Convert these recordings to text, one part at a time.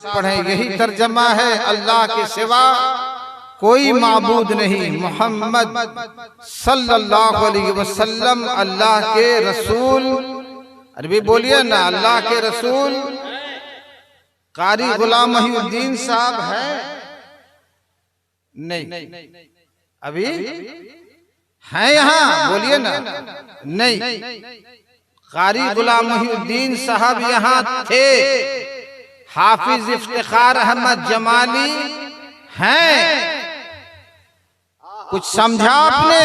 पढ़ें, यही तर्जमा है, अल्लाह के सिवा कोई माबूद नहीं, मोहम्मद सल्लल्लाहु अलैहि वसल्लम अल्लाह के रसूल। अरबी बोलिए ना, अल्लाह के रसूल। कारी गुलाम मोहिउद्दीन साहब है? नहीं, अभी हैं यहाँ? बोलिए ना। नहीं, कारी गुलाम मोहिउद्दीन साहब यहाँ थे। हाफिज इफ्तिखार अहमद जमाली हैं। कुछ समझा आपने?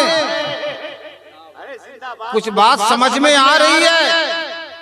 कुछ बात समझ में आ रही है?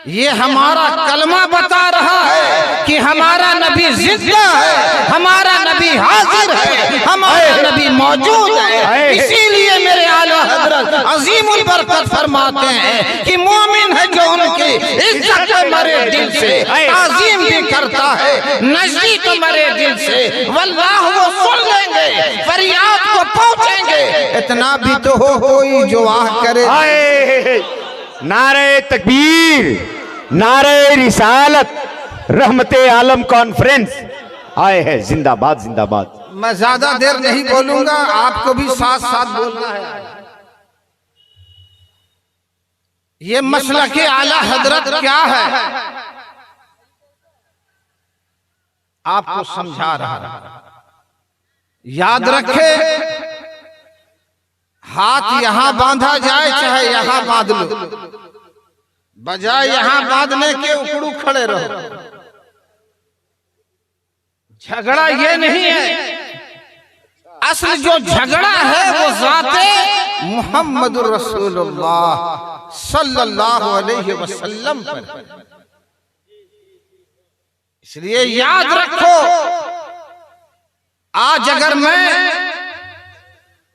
ये हमारा कलमा बता रहा है कि हमारा नबी जिंदा है, हमारा नबी हाजिर है, हमारा नबी मौजूद है। इसीलिए मेरे आला हजरत अजीमुल बरकत फरमाते हैं कि मोमिन है जो उनकी इज्जत मरे दिल से ताज़ीम भी करता है, नजदीक मरे दिल से, वल्लाह वो सुन लेंगे, फरियाद को पहुंचेंगे। इतना भी तो हो कोई जो आह करे। नारे तकबीर, नारे रिसालत, रहमते आलम कॉन्फ्रेंस आए हैं। जिंदाबाद जिंदाबाद। मैं ज्यादा देर नहीं बोलूंगा, आपको भी साथ साथ बोलना है। ये मसला के आला हजरत क्या है आपको समझा रहा। याद रखे, हाथ यहां बांधा जाए चाहे यहां बांध लो, बजाय यहां बांधने के उकड़ू खड़े रहो। झगड़ा ये नहीं है, असल जो झगड़ा है वो ज़ाते मुहम्मदुर रसूलुल्लाह सल्लल्लाहु अलैहि वसल्लम पर। इसलिए याद रखो, आज अगर मैं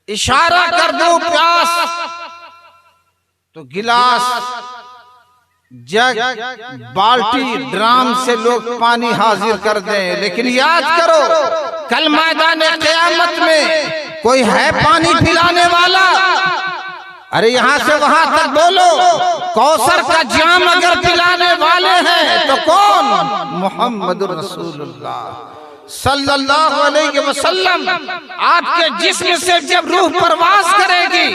इशारा कर दूं प्यास, तो गिलास, जग, बाल्टी, ड्राम से लोग पानी हाजिर कर दें। लेकिन याद करो, कल मैदान क़यामत में कोई है पानी पिलाने वाला? अरे यहां से वहां तक बोलो, कौसर का जाम अगर पिलाने वाले हैं तो कौन? मुहम्मदुर रसूलुल्लाह सल्लल्लाहु अलैहि वसल्लम। आपके जिस्म से जब रूह परवास करेगी,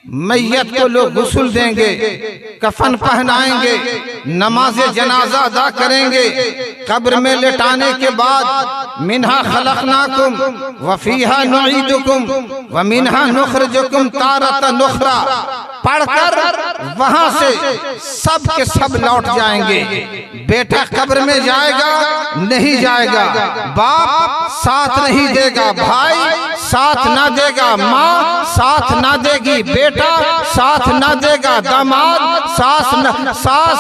मैयत को लोग गुस्ल देंगे, कफन पहनाएंगे, नमाज जनाजा अदा करेंगे। कब्र में लेटाने के बाद मिन्हा खलकनाकुम व फीहा नुईदुकुम व मिन्हा नुखरिजुकुम तारतन उखरा पढ़कर वहां से सब के सब लौट जाएंगे। बेटा कब्र में जाएगा नहीं जाएगा, बाप साथ नहीं देगा, भाई साथ ना देगा, माँ साथ ना देगी, बेटा साथ ना देगा, दामाद सास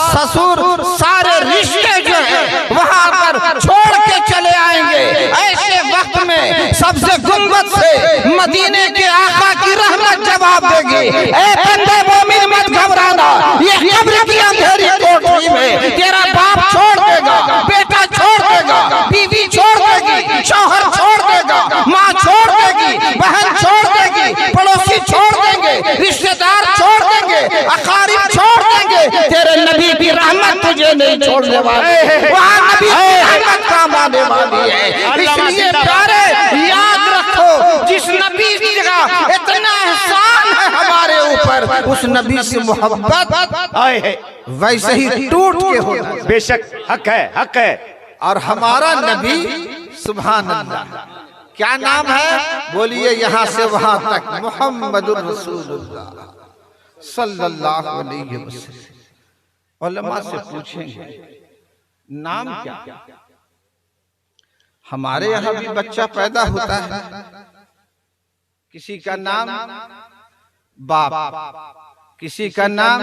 ससुर सारे रिश्ते जो है वहां पर छोड़ के चले आएंगे। ऐसे वक्त में सबसे गुंबद से मदीने के आका की रहमत जवाब देगी, ए बंदे मोमिन मत घबराना, ये कब्र की अंधेरी कोठरी में तेरा बाप छोड़ देगा, बेटा छोड़ देगा, बीवी छोड़ देगी, शौहर छोड़ देगा, माँ छोड़ देगी, बहन छोड़ देगी, पड़ोसी छोड़ देंगे, रिश्तेदार छोड़ देंगे, अकारिब छोड़ देंगे, तेरे नबी की रहमत तुझे नहीं छोड़ने वाली, वहाँ नबी की रहमत काम आने वाली है। इसलिए प्यारे याद रखो, जिस नबी का इतना एहसान है हमारे ऊपर, उस नबी से मोहब्बत वैसे ही टूट के होना। बेशक हक है, हक है। और हमारा नबी सुभान अल्लाह, क्या नाम है? बोलिए यहाँ से वहां तक, मुहम्मदुर रसूलुल्लाह सल्लल्लाहु अलैहि वसल्लम। उलमा से पूछेंगे नाम क्या? हमारे यहाँ भी बच्चा पैदा होता है, किसी का नाम बाप, किसी का नाम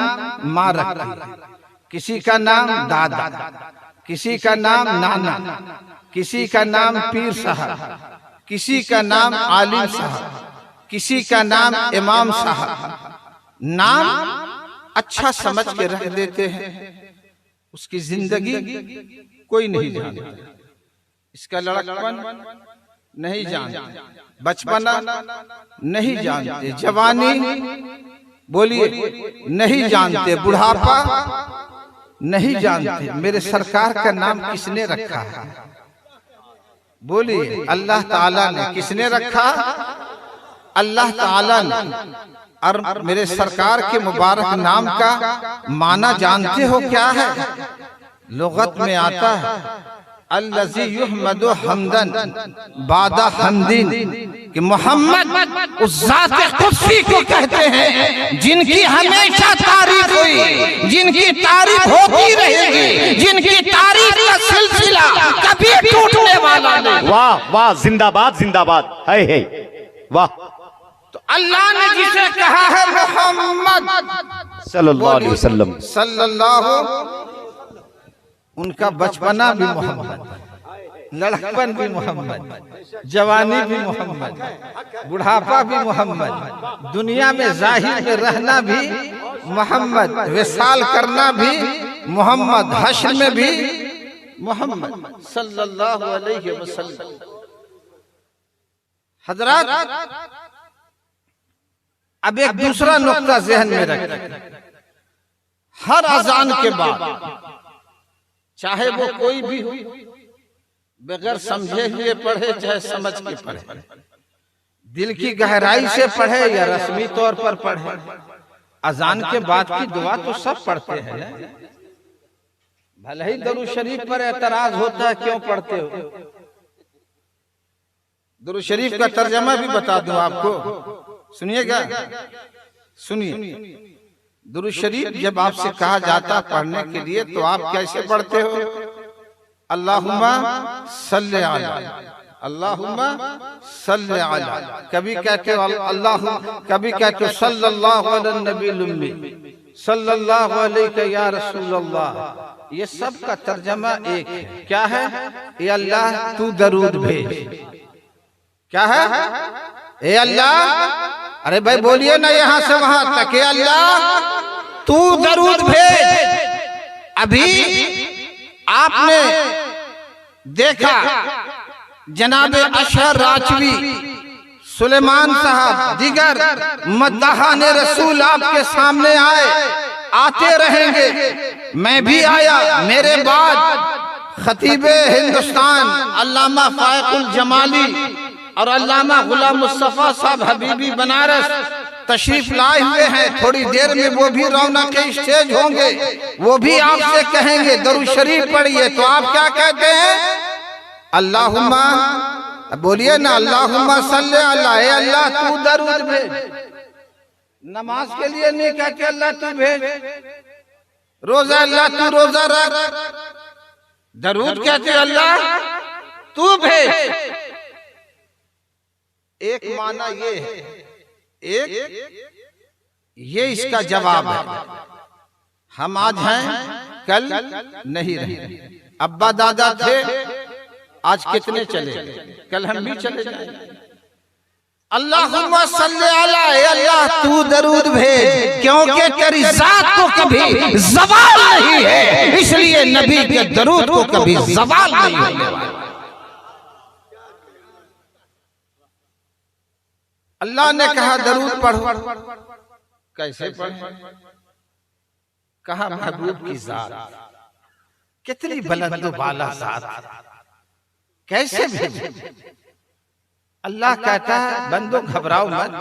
माँ रखती, किसी का नाम दादा, किसी का नाम नाना, किसी का नाम पीर साहब, किसी का नाम आलिम साहब, किसी का नाम इमाम साहब। नाम अच्छा समझ के रख देते हैं, उसकी जिंदगी कोई नहीं जानता, इसका लड़कपन नहीं जानते, बचपना नहीं जानते, जवानी बोलिए नहीं जानते, बुढ़ापा नहीं जानते मेरे सरकार का नाम किसने रखा है? बोलिए अल्लाह ताला ने। किसने रखा? अल्लाह ताला ने। और मेरे सरकार के मुबारक नाम का माना जानते हो क्या है? लुगत में आता है अल्लज़ी युहमदु हम्दन बादा हम्दिन, कि मोहम्मद उस ज़ात कुदसी को कहते हैं जिनकी हमेशा तारीफ हुई, जिनकी तारीफ होती रहेगी, जिनकी तारीफ का सिलसिला कभी टूटने वाला नहीं। वाह वाह, जिंदाबाद जिंदाबाद, है वाह। तो अल्लाह ने जिसे कहा है मोहम्मद सल्लल्लाहु अलैहि वसल्लम, सल्लल्लाहु, उनका बचपना भी मोहम्मद, लड़कपन भी मोहम्मद, जवानी भी मोहम्मद, बुढ़ापा भी मोहम्मद, दुनिया में जाहिर में रहना भी मोहम्मद, विसाल करना भी मोहम्मद, हश्र में भी मोहम्मद सल्लल्लाहु अलैहि वसल्लम। हजरत अब एक दूसरा नुक्ता ज़हन में रखें। हर अजान के बाद चाहे वो कोई भी हो, बगैर समझे हुए पढ़े चाहे समझ के पढ़े, दिल की गहराई से पढ़े या रस्मी तौर पर पढ़े, अजान के बाद की दुआ तो सब पढ़ते हैं ना। भले ही दरूद शरीफ पर एतराज होता है क्यों पढ़ते हो। दरूद शरीफ का तर्जमा भी बता दूं आपको, सुनिएगा, सुनिए। दुरूद शरीफ जब आपसे कहा जाता पढ़ने के लिए तो आप कैसे पढ़ते हो? अल्लाहुम्मा सल्ले अला, अल्लाहुम्मा सल्ले अला, कभी कहते हो अल्लाह, कभी कहते हो सल्लल्लाहु अलैहि नबी, सल्लल्लाहु अलैहि या रसूलल्लाह। ये सब का तर्जमा एक है, क्या है? ये अल्लाह तू दरूद भेज। क्या है? ए अल्लाह, अरे भाई बोलिए ना यहाँ से वहां तक, अल्लाह तू दरूद भेज। अभी आपने देखा जनाबे अशहर राजवी, सुलेमान साहब, दिगर मद्दाहान रसूल आपके सामने आए, आते रहेंगे। मैं भी आया, मेरे बाद खतीबे हिंदुस्तान अल्लामा फायकुल जमाली और अल्लामा गुलाम मुस्तफा साहब हबीबी बनारस तशरीफ लाए हुए हैं। थोड़ी देर में वो भी रौनक स्टेज होंगे, वो भी आपसे कहेंगे दरूद शरीफ पढ़िए। तो आप क्या कहते हैं? अल्लाहुम्मा, बोलिए ना, अल्लाहुम्मा सल्ले अला, ए अल्लाह तू दरूद भेज। नमाज के लिए नहीं कहते अल्लाह तू भेज, रोजा अल्लाह तू रोजा रख, दरूद कहते अल्लाह तू भेज। एक माना ये है, एक ये इसका जवाब है। हम आज हैं, कल नहीं रहे। अब्बा दादा थे, आज कितने चले, कल हम भी चले जाएंगे। अल्लाहुम्मा सल्ले अला, अल्लाह तू दरूद भेज, क्योंकि तेरी जात को कभी ज़वाल नहीं है, इसलिए नबी के दरूद को कभी ज़वाल नहीं होने वाला। अल्लाह ने कहा दरूद पढ़ो, कैसे पढ़ो? कहा महबूब की जात, कितनी बुलंद बाला जात, कैसे भेजे? अल्लाह कहता है बंदो घबराओ मत,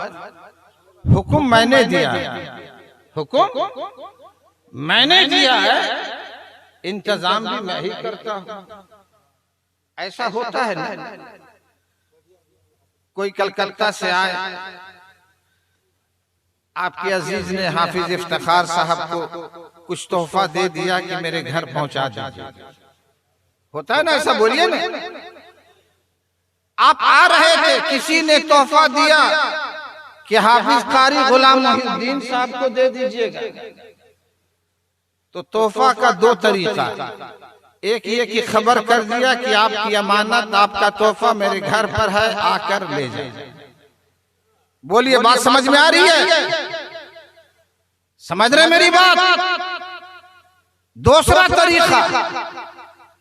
हुक्म मैंने दिया है, हुक्म मैंने दिया है, इंतजाम भी मैं ही करता हूं। ऐसा होता है ना, कोई कलकत्ता से आए, आपके अजीज ने हाफिज इफ्तिखार साहब को कुछ तोहफा दे दिया कि मेरे घर पहुंचा दीजिए, होता है ना ऐसा? बोलिए ना। आप आ रहे थे, किसी ने तोहफा दिया कि हाफिज कारी गुलाम मोहिउद्दीन साहब को दे दीजिएगा। तो तोहफा का दो तरीका, एक ये कि खबर कर दिया कि आपकी अमानत, आपका तोहफा मेरे घर पर है, आकर ले जाए। बोलिए बात समझ में आ रही है? समझ रहे मेरी बात? दूसरा तरीका,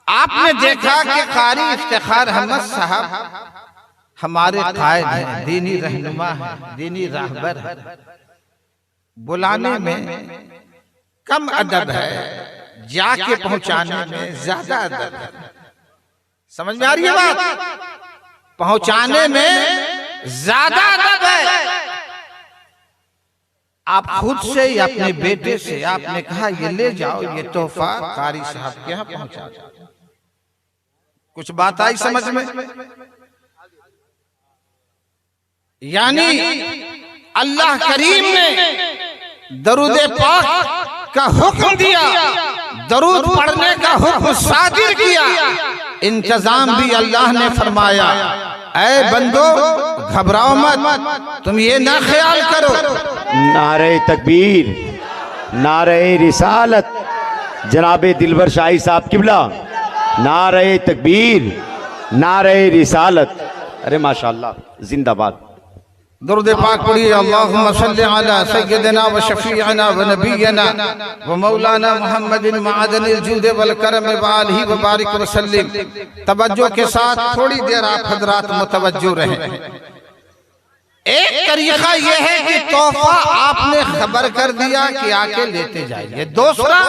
आपने देखा कि कारी इफ्तिखार अहमद साहब हमारे कायद हैं, दीनी रहनुमा है, दीनी राहबर है, बुलाने में कम अदब है, जाके पहुंचाने में ज्यादा अदब है। समझ में आ रही है बात? पहुंचाने में ज्यादा अदब है। आप खुद से या अपने बेटे से आपने कहा ये ले जाओ, ये तोहफा कारी साहब के यहाँ पहुंचा जाओ। कुछ बात आई समझ में? यानी अल्लाह करीम ने दरूद पाक का हुक्म दिया, दरूद पढ़ने का हुक्म सादिर किया, इंतजाम भी अल्लाह ने फरमाया। ऐ बंदो घबराओ मत, तुम ये ना ख्याल करो। नारे तकबीर, नारे रिसालत, जनाबे दिलबर शाही साहब किबला, नारे तकबीर, नारे रिसालत। अरे माशाअल्लाह, जिंदाबाद। दुरूद पाक पढ़िए। अल्लाहुम्मा सल्लि अला सय्यदिना व शफीअना व नबियना व मौलाना मुहम्मदिन मअदनिल जूद वल करम व आलिहि व बारिक व सल्लिम। तवज्जो के साथ थोड़ी देर आप हजरात मुतवज्जो रहें। एक तरीका यह है कि तोहफा आपने खबर कर दिया कि आके लेते जाइए। दूसरा,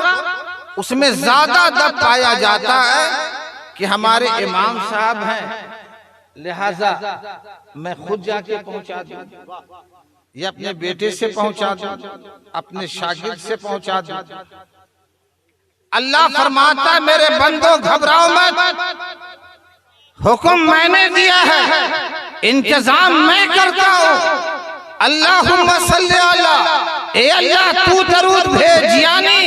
उसमें ज्यादा अदब पाया जाता है कि हमारे इमाम साहब हैं, लिहाजा मैं खुद जाके पहुंचा दूं या अपने बेटे से पहुंचा दूं, अपने शागिर्द से पहुंचा दूं। अल्लाह फरमाता मेरे बंदो घबराओ मत, हुक्म मैंने दिया है, इंतजाम मैं करता हूं। अल्लाहुम्मा सल्ली अला, ए अल्लाह तू दरूद भेज, यानी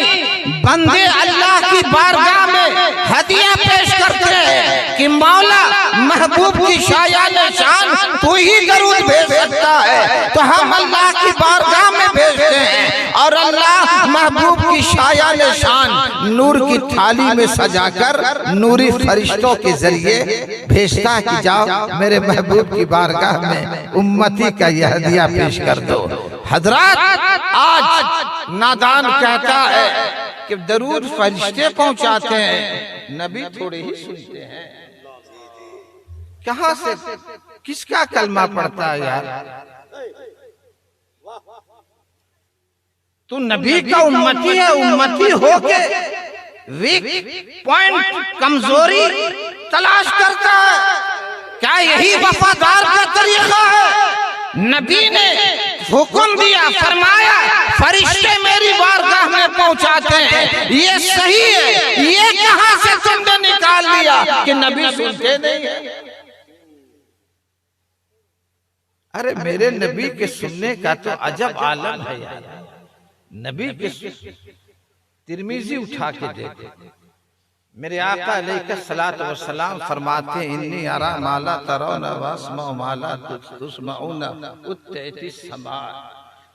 बंदे अल्लाह की बारगाह में हदिया पेश करते हैं कि मौला महबूब की शायान शान तू ही दरूद भेज सकता है, तो हम अल्लाह की बारगाह में भेजते हैं और अल्लाह महबूब की शायान शान नूर की थाली में सजाकर नूरी फरिश्तों के जरिए भेजता है कि जाओ मेरे महबूब की बारगाह में उम्मती का यह हदिया पेश कर दो। हजरात, आज नादान कहता है कि दरूद फरिश्ते पहुंचाते हैं, नबी थोड़े ही सुनते हैं। कहां से किसका कलमा पढ़ता है यार? तू नबी का उम्मती है, उम्मती होके वीक पॉइंट, कमजोरी तलाश करता है। क्या यही वफादार का तरीका है? नबी ने हुक्म दिया, फरमाया फरिश्ते मेरी बारगाह में पहुंचाते हैं, ये सही है। ये कहां से तुमने निकाल लिया कि नबी सुनते नहीं है? अरे मेरे नबी के सुनने का तो अजब आलम है यार। नबी के तिरमिजी उठा के देखो, मेरे आका अलैहिस्सलातु वस्सलाम फरमाते इन्नी अरा माला तरौना वस्मा माला तुस्माउना उत्तैति समा,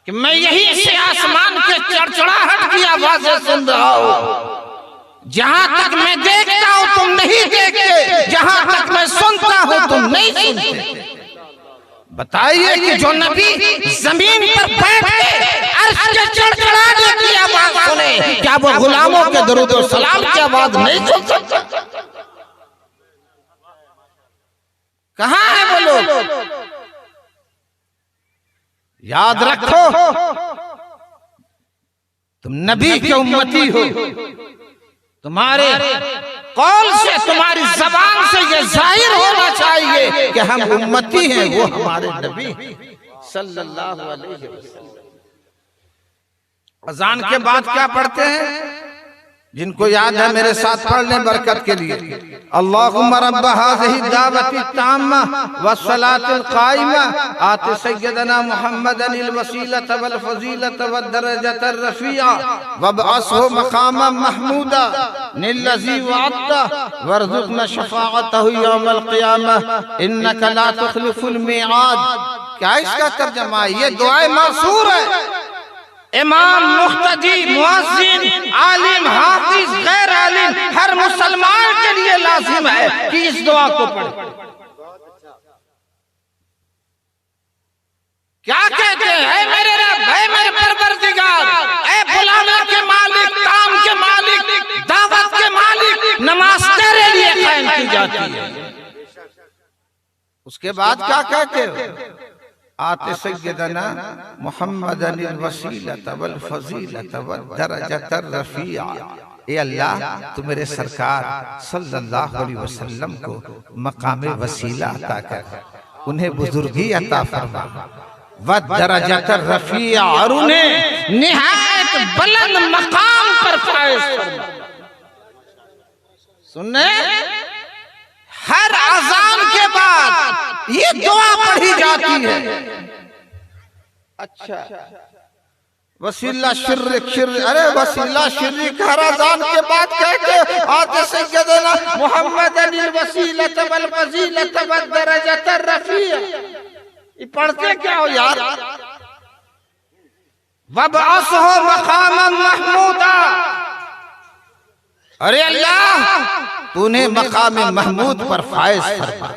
कि मैं यही से आसमान के चड़चड़ाहट की आवाजें सुन रहा हूँ। जहां तक मैं देखता हूँ तुम नहीं देखते, जहां तक मैं सुनता हूँ तुम नहीं सुनते। बताइए कि जो नबी जमीन पर बैठ के अर्श के चड़चड़ाने की आवाज सुने, क्या वो गुलामों के दरूद और सलाम की आवाज नहीं सुन सकता? कहां है वो लोग? याद रखो, तुम नबी के उम्मती हो। तुम्हारे कौल से, तुम्हारी जबान से ये जाहिर होना चाहिए कि हम उम्मती हैं, वो हमारे नबी सल्लल्लाहु अलैहि वसल्लम। अजान के बाद क्या पढ़ते हैं? जिनको याद है मेरे साथ पढ़ लें बरकत के लिए। अल्लाहुम्मा रब्ब हाज़िही दावती ताम्मा वस्सलातिल काइमा आति सय्यदना मुहम्मदनिल वसीलत वल फजीलत वद दरजतर रफीआ वबअसहु मकामम महमूदा निल्लज़ी वअद्दा वरज़ुक़ना शफ़ाअतहु यौमल क़ियामह इन्नका ला तुख़लिफ़ुल मिआद। क्या इसका तर्जुमा है? ये दुआए मासूर है। इमाम, मुख्तदी, मुअज्जिन, आलिम, हाफिज, गैर आलिम, हर मुसलमान के लिए लाजिम है कि इस दुआ को पढ़े। क्या कहते हैं? मेरे रब, है मेरे परवरदिगार, ऐ बुलाने के मालिक, काम के मालिक, दावत के मालिक, नमाज तेरे लिए कायम की जाती है। उसके बाद क्या कहते हो? आते सय्यदना मुहम्मदनिल वसीलत वल फजीलत वद दरजतर रफीआ ए अल्लाह तू मेरे सरकार सल्लल्लाहु अलैहि वसल्लम को मकाम वसीला अता कर, उन्हें बुजुर्गी अता फरमा, व दरजत रफीआ, और उन्हें निहायत बुलंद मकाम पर फाइज फरमा। सुनने, हर अजान के बाद ये दुआ पढ़ी जाती है। अच्छा, वसीला शिर्क शिर्क, अरे वसीला शिर्क हर अजान के बाद कह के आते सैयदना मोहम्मद अनिल वसीलत वल फजीलत वल दरजत रफीआ, ये पढ़ते क्या हो यार? वबअसहु मकाम महमूदा, अरे अल्लाह तूने मकाम महमूद पर फाइज फरमा।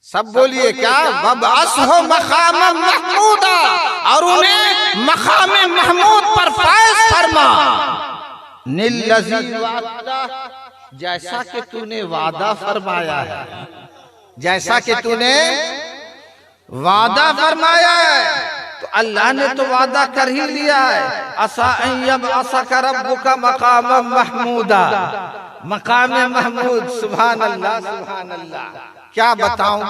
सब बोलिए क्या? वबअसहु मकाम महमूदा, और उन्हें मकाम महमूद पर फाइज फरमा। निल्लज़ी वादा, जैसा कि तूने वादा फरमाया है, जैसा कि तूने वादा फरमाया है, तो अल्लाह ने तो वादा कर ही लिया है। असा यबअसक रब्बुका मकाम महमूदा, मकाम महमूद। सुभान अल्लाह, सुभान अल्लाह। क्या बताऊं,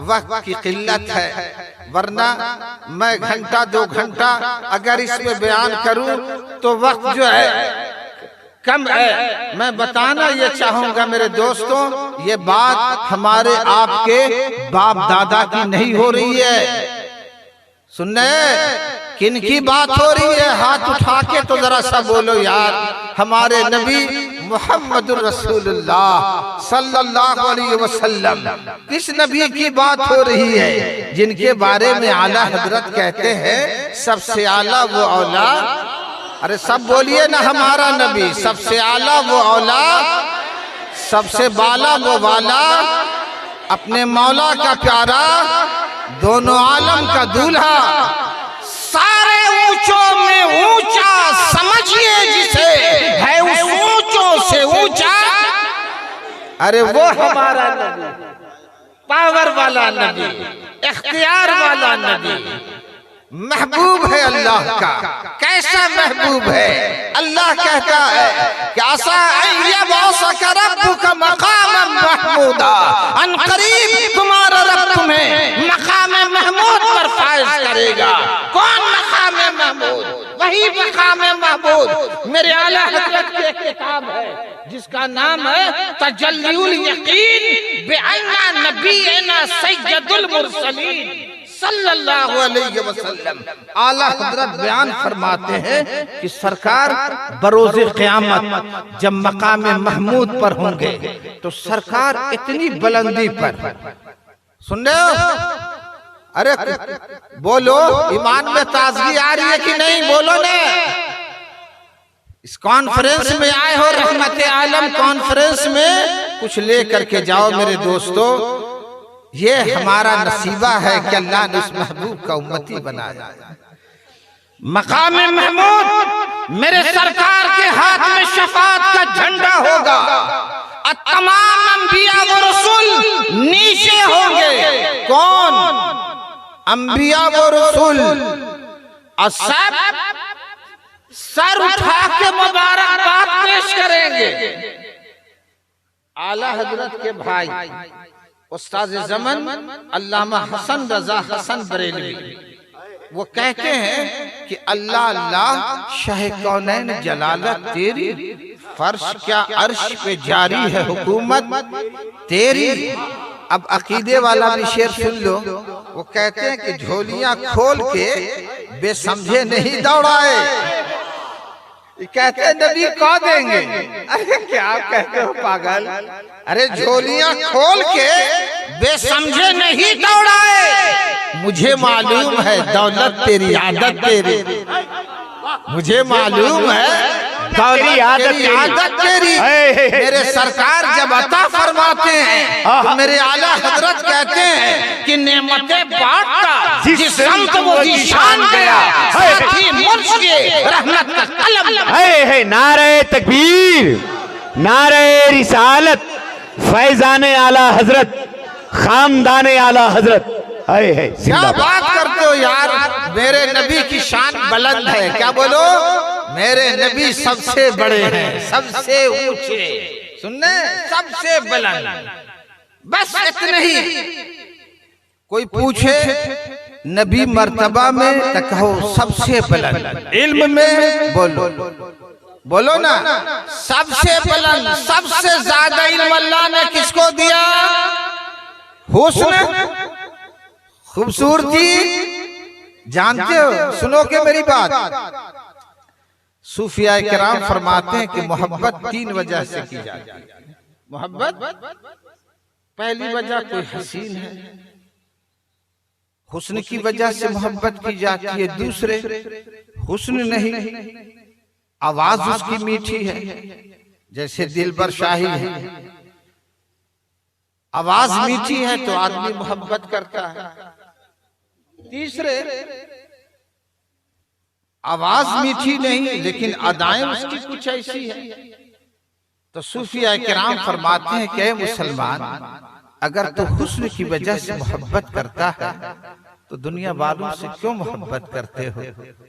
वक्त की किल्लत है, वरना मैं घंटा 2 घंटा अगर इसमें बयान करूं तो वक्त जो है कम है। मैं बताना ये चाहूंगा मेरे दोस्तों, ये बात हमारे आपके बाप दादा की नहीं हो रही है। सुनने, किन की बात हो रही है? हाथ उठा के तो जरा सा बोलो यार। हमारे नबी मुहम्मदुर रसूलुल्लाह सल्लल्लाहु अलैहि वसल्लम, किस नबी की बात हो रही है जिनके बारे में आला हजरत कहते हैं सबसे आला वो औलाद। अरे सब बोलिए ना, हमारा नबी सबसे आला वो औलाद, सबसे बाला वो वाला, अपने मौला का प्यारा, दोनों आलम का दूल्हा, सारे ऊंचों में ऊंचा समझिए जिसे, है उस ऊंचों से ऊंचा। अरे वो हमारा नबी, पावर वाला नबी, इख्तियार वाला नबी, महबूब है अल्लाह का। कैसा महबूब है? अल्लाह कहता है कि आसा यबअसक रब्बुका मकाम महमूदा, अन करीब तुम्हारा रब तुम्हें मकाम महमूद पर फाइज करेगा। कौन मकाम महमूद? वही मकाम महमूद मेरे आला हजरत की एक किताब है जिसका नाम है तजल्लुल यकीन बिअन्ना नबीना सय्यदुल मुरसलीन सल्लल्लाहु अलैहि वसल्लम। आला हजरत बयान फरमाते हैं कि सरकार बरोज़े क़यामत जब मकाम महमूद पर होंगे तो सरकार इतनी बुलंदी पर, सुन रहे हो? अरे बोलो, ईमान में ताजगी आ रही है कि नहीं? बोलो ने। इस कॉन्फ्रेंस में आए हो, रहमत आलम कॉन्फ्रेंस में कुछ ले करके जाओ मेरे दोस्तों। ये हमारा नसीबा है कि अल्लाह ने उस महबूब का उम्मती बनाया। मकाम महमूद मेरे सरकार के हाथ में शफाअत का झंडा होगा, और तमाम अंबिया व रसूल नीचे होंगे। कौन? अंबिया व रसूल, और सब सर उठा के मुबारकबाद पेश करेंगे। आला हजरत के भाई उस्ताद ज़मन अल्लामा हसन रजा हसन बरेलवी, वो कहते हैं कि अल्लाह अल्लाह शाह कौनैन जलालत तेरी, फर्श क्या अर्श पे जारी है हुकूमत तेरी। अब अकीदे वाला भी शेर सुन लो। वो कहते हैं कि झोलियां खोल के बेसमझे नहीं दौड़ाए। कहते हैं नबी कह देंगे। अरे क्या कहते हो पागल? अरे झोलियां खोल के बेसमझे नहीं दौड़ाए। मुझे मालूम है दौलत तेरी आदत तेरी, मुझे मालूम है दौलत आदत तेरी। मेरे सरकार जब अता फरमाते हैं तो मेरे आला हजरत कहते हैं कि नेमतें बांटता जिस संत वो ज़ीशान गया, साथी मुर्शिद रहमत का कलम। है नारे तकबीर, नारे रिसालत, फैजाने आला हजरत, खानदाने आला हजरत। क्या बात करते हो यार? मेरे नबी की शान बुलंद है। क्या बोलो? मेरे नबी सबसे बड़े हैं, सबसे ऊंचे, सुनने, सबसे बुलंद, बस इतने ही। कोई पूछे नबी मर्तबा में तो कहो सबसे बुलंद, इल्म में बोलो, बोलो ना, सबसे बुलंद, सबसे ज्यादा इल्म अल्लाह ने किसको दिया? हुस्न, खूबसूरती। जानते हो, सुनोगे मेरी बात, सूफिया किराम फरमाते हैं कि मोहब्बत 3 वजह से की जाती है। मोहब्बत पहली वजह कोई हसीन है, हुस्न की वजह से मोहब्बत की जाती है। दूसरे हुस्न नहीं, आवाज उसकी मीठी है, जैसे दिलबर शाही है, आवाज मीठी है तो आदमी मोहब्बत करता है। तीसरे आवाज मीठी नहीं लेकिन अदाएं उसकी कुछ ऐसी है। तो सूफिया किराम फरमाते हैं कि मुसलमान, अगर तू हुस्न की वजह से मोहब्बत करता है तो दुनिया वालों से क्यों मोहब्बत करते हो?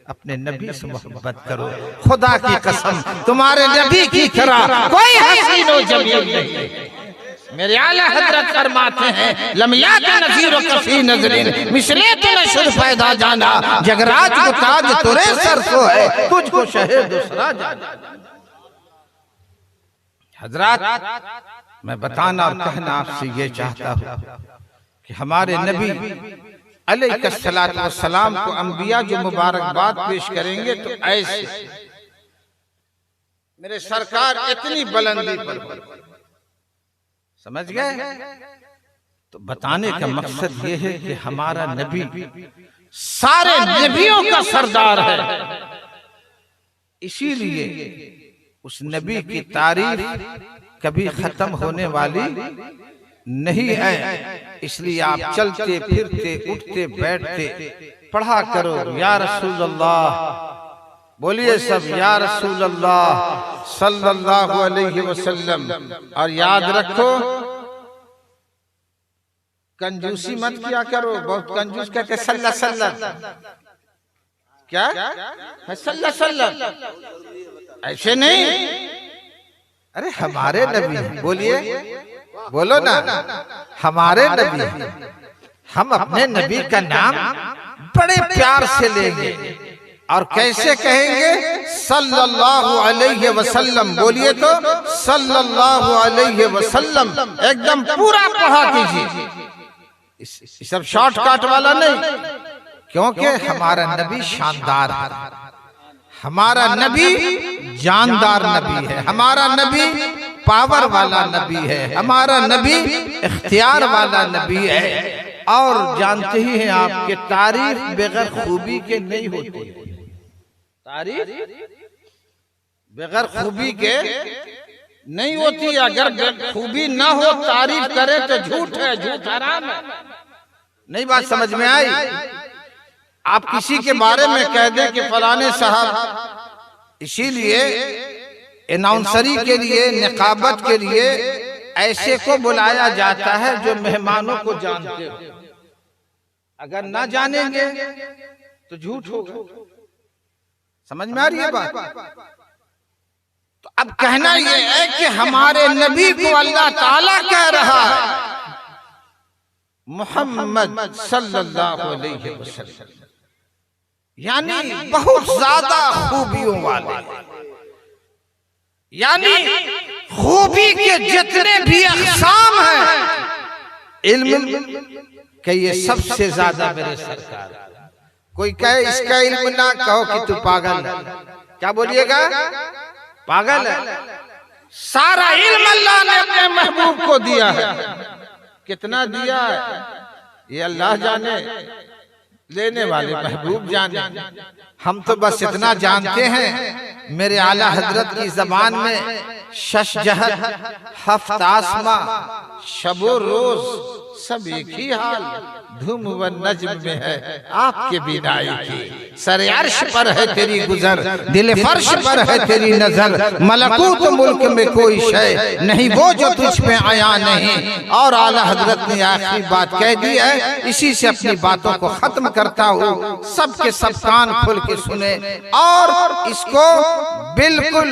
अपने नबी से मोहब्बत करो। खुदा की कसम, तुम्हारे नबी की तरह कोई हसीन व जमील नहीं। मेरे आला हजरत फरमाते हैं, लमिया के नज़ीर कफी नजरीन मिसले तो नशुर पैदा जाना, जगराज को ताज तुरे सर को है, तुझको शहे दूसरा जाना। हजरत, मैं बताना और कहना आपसे ये चाहता हूँ कि हमारे नबी अलैहिस्सलातु वस्सलाम को अंबिया जो मुबारकबाद पेश करेंगे तो ऐसे, मेरे सरकार इतनी बुलंदी पर, समझ गए? तो बताने का मकसद ये है कि हमारा नबी सारे नबियों का सरदार है, इसीलिए उस नबी की तारीफ कभी खत्म होने वाली नहीं है। इसलिए आप चलते फिरते उठते बैठते पढ़ा करो या रसूल अल्लाह, बोलिए सब या रसूल अल्लाह सल्लल्लाहु अलैहि वसल्लम। और याद रखो, कंजूसी मत किया करो, बहुत कंजूस कहते सल्ला सल्ला, क्या सल्ला सल्ला, ऐसे नहीं। अरे हमारे नबी, बोलिए, बोलो ना, हमारे नबी, हम अपने नबी का नाम बड़े प्यार से लेंगे और कैसे कहेंगे? सल्लल्लाहु अलैहि वसल्लम, बोलिए तो सल्लल्लाहु अलैहि वसल्लम, एकदम पूरा पढ़ा कीजिए, सब शॉर्टकट वाला नहीं, क्योंकि हमारा नबी शानदार है, हमारा नबी जानदार नबी है, हमारा नबी पावर वाला नबी है, हमारा नबी इख्तियार वाला नबी है। और जानते ही हैं आप कि तारीफ बगैर खूबी के नहीं होती, तारीफ बगैर खूबी के नहीं होती। अगर खूबी ना हो तारीफ करे तो झूठ है, झूठ हराम है। नहीं बात समझ में आई? आप किसी के बारे में कह दें कि फलाने साहब, इसीलिए अनाउंसरी के लिए, निकाबत के लिए ऐसे को बुलाया जाता है जो मेहमानों को जानते हो। अगर ना जानेंगे तो झूठ होगा। समझ में आ रही है बात? तो अब कहना यह है कि हमारे नबी को अल्लाह ताला कह रहा है मोहम्मद सल्लल्लाहु अलैहि वसल्लम, यानी बहुत ज्यादा खूबियों वाले, यानी खूबी के जितने भी अक़साम हैं, इल्म के ये सबसे ज्यादा मेरे सरकार। कोई कहे इसका इल्म ना, कहो कि तू पागल है। क्या बोलिएगा? पागल है। सारा इल्म अल्लाह ने अपने महबूब को दिया है। कितना दिया है ये अल्लाह जाने, लेने वाले महबूब जाने। हम तो बस इतना जानते हैं, मेरे आला हजरत की जबान में शश जहर, हफ्त आसमा, शबो रोज, सब एक ही हाल, धूम व नज्म में है आपके बिनाई की। सरे अर्श पर है तेरी गुजर, दिल फर्श पर है तेरी नजर, मलकूत मुल्क में कोई शय नहीं वो जो तुझ पे आया नहीं। और आला हजरत ने आखिरी बात कह दी है, इसी से अपनी बातों को खत्म करता हूँ। सबके सब कान खोल के सुने और इसको बिल्कुल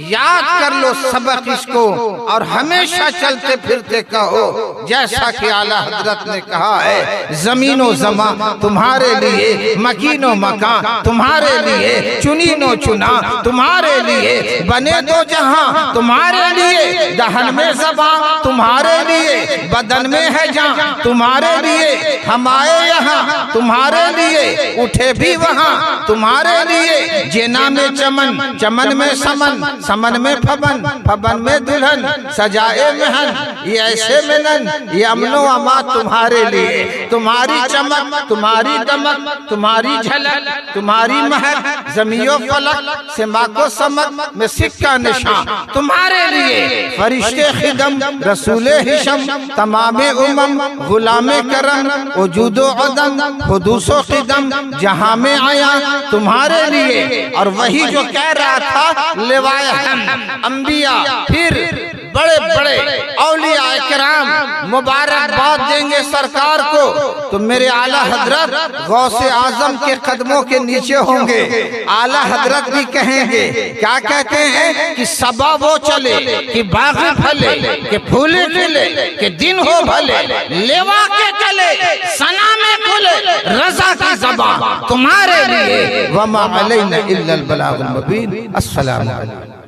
याद कर लो सबक इसको, और हमेशा चलते फिरते कहो जैसा कि आला हजरत ने कहा है, जमीनो जमा तुम्हारे लिए, मकीनो मकान तुम्हारे लिए, चुनीनो चुना तुम्हारे लिए, बने दो जहां तुम्हारे लिए, दहन में ज़बान तुम्हारे लिए, बदन में है जान तुम्हारे लिए, हम आए यहाँ तुम्हारे लिए, उठे भी वहाँ तुम्हारे लिए, जेना में चमन, चमन में समन, समन में फबन, फबन में दुल्हन, सजाए महन, ये ऐसे मिलन, ये अमनो अमा तुम्हारे लिए, तुम्हारी चमक, तुम्हारी दमक, तुम्हारी झलक, तुम्हारी महक, ज़मीओ फलक से माँ को समक में सिक्का निशान तुम्हारे लिए, फरिश्ते खिदम रसूले हिशम तमामे उमम गुलामे करम वजूदो अदम खुदूसो खिदम जहां में आया तुम्हारे लिए। और वही जो कह रहा था लिवाए हम अंबिया, फिर बड़े बड़े औलिया इकराम मुबारकबाद देंगे सरकार को, तो मेरे आला हजरत गौसे आजम के कदमों के नीचे होंगे। आला हजरत भी कहेंगे, क्या कहते हैं कि सबा वो चले कि बाग फले कि फूले खिले कि दिन हो भले, लेवा के चले सना में खुले रजा की ज़बान तुम्हारे लिए, वमा अलैना इल्लल बलागुल मुबीन। अस्सलामु अलैकुम।